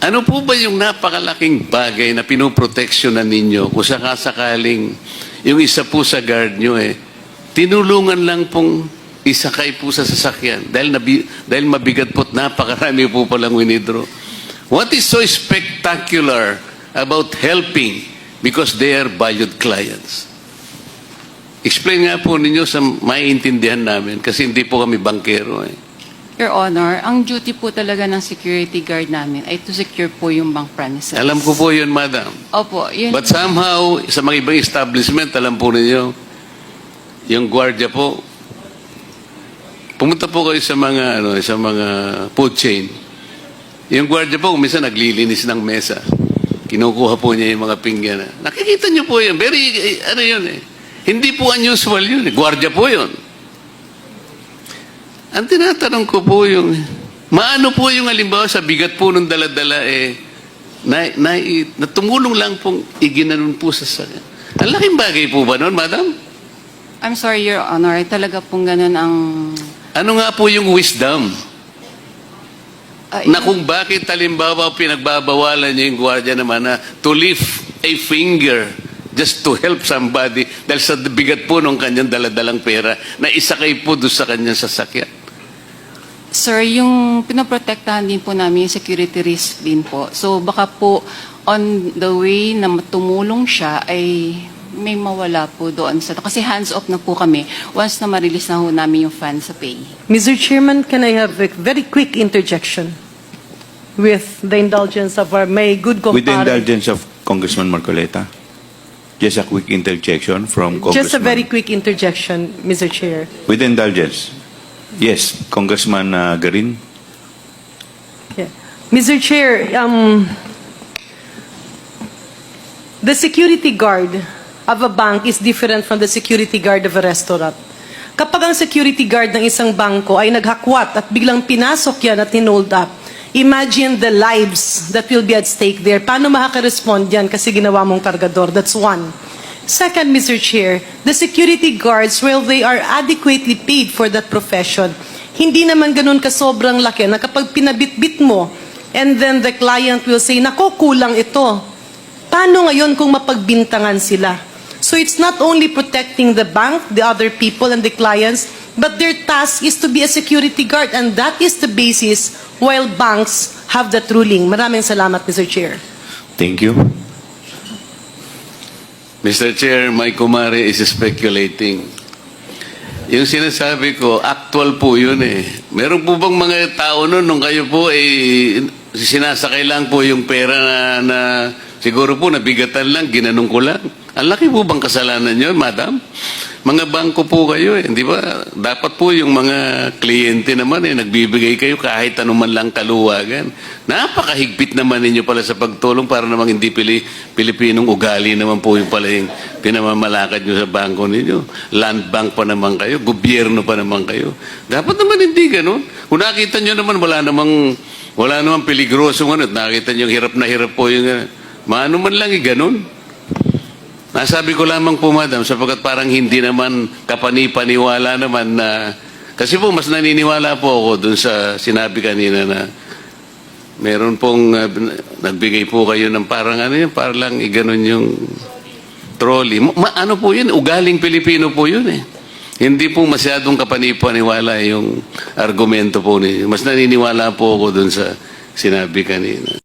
Ano po ba yung napakalaking bagay na pinoproteksyonan ninyo kung sakasakaling yung isa po sa guard nyo tinulungan lang pong isakay po sa sasakyan dahil mabigat po at napakarami po palang winidro. What is so spectacular about helping because they are valued clients? Explain nga po ninyo sa maiintindihan namin kasi hindi po kami bankero Your Honor, ang duty po talaga ng security guard namin ay to secure po yung bank premises. Alam ko po yun, madam. Opo, yun. But somehow, sa mga ibang establishment, alam po ninyo, yung gwardiya po, pumunta po kayo sa mga, food chain. Yung gwardiya po, minsan naglilinis ng mesa. Kinukuha po niya yung mga pinggan. Nakikita niyo po yun. Very, Hindi po unusual yun. Gwardiya po yun. Ang tinatanong ko po yung, maano po yung halimbawa sa bigat po ng dala-dala na tumulong lang pong iginanon po sa sakya. Ang laking bagay po ba noon, madam? I'm sorry, Your Honor. Talaga pong ganun ang... Ano nga po yung wisdom? Na kung bakit halimbawa pinagbabawalan niya yung gwardiya naman na to lift a finger just to help somebody dahil sa bigat po ng kanyang daladalang pera na isakay po doon sa kanyang sasakyan. Sir, yung pinoprotektahan din po namin yung security risk din po. So baka po on the way na tumulong siya ay may mawala po doon. Kasi hands-off na po kami once na ma-release na ho namin yung funds sa pay. Mr. Chairman, can I have a very quick interjection with the indulgence of our may good compadre? With the indulgence of Congressman Marcoleta. Just a quick interjection from Congressman. Just a very quick interjection, Mr. Chair. With the indulgence. Yes, Congressman Garin. Yeah. Mr. Chair, the security guard of a bank is different from the security guard of a restaurant. Kapag ang security guard ng isang bangko ay naghakwat at biglang pinasok yan at hinold up, imagine the lives that will be at stake there. Paano makaka-respond yan kasi ginawa mong kargador? That's one. Second, Mr. Chair, the security guards, well, they are adequately paid for that profession. Hindi naman ganun ka sobrang laki na kapag pinabitbit mo, and then the client will say, nako, kulang ito. Paano ngayon kung mapagbintangan sila? So it's not only protecting the bank, the other people, and the clients, but their task is to be a security guard, and that is the basis while banks have that ruling. Maraming salamat, Mr. Chair. Thank you. Mr. Chair, my kumare is speculating. Yung sinasabi ko, actual po yun Meron po bang mga tao nun, nung kayo po sinasakay lang po yung pera na siguro po nabigatan lang, ginanong ko lang. Ang laki po bang kasalanan yun, madam? Mga bangko po kayo di ba? Dapat po yung mga kliyente naman nagbibigay kayo kahit anuman lang kaluwagan. Napakahigpit naman ninyo pala sa pagtulong para namang hindi Pilipinong ugali naman po yung pala yung pinamamalakad nyo sa bangko ninyo. Land bank pa naman kayo, gobyerno pa naman kayo. Dapat naman hindi ganun. Kung nakita nyo naman wala namang peligroso at nakita nyo hirap na hirap po yung maano man lang ganun. Nasabi ko lamang po, madam, sapagkat parang hindi naman kapani-paniwala naman na... Kasi po, mas naniniwala po ako dun sa sinabi kanina na meron pong nagbigay po kayo ng parang parang lang iganon yung trolley. Ano po yun? Ugaling Pilipino po yun Hindi po masyadong kapani-paniwala yung argumento po ninyo. Mas naniniwala po ako dun sa sinabi kanina.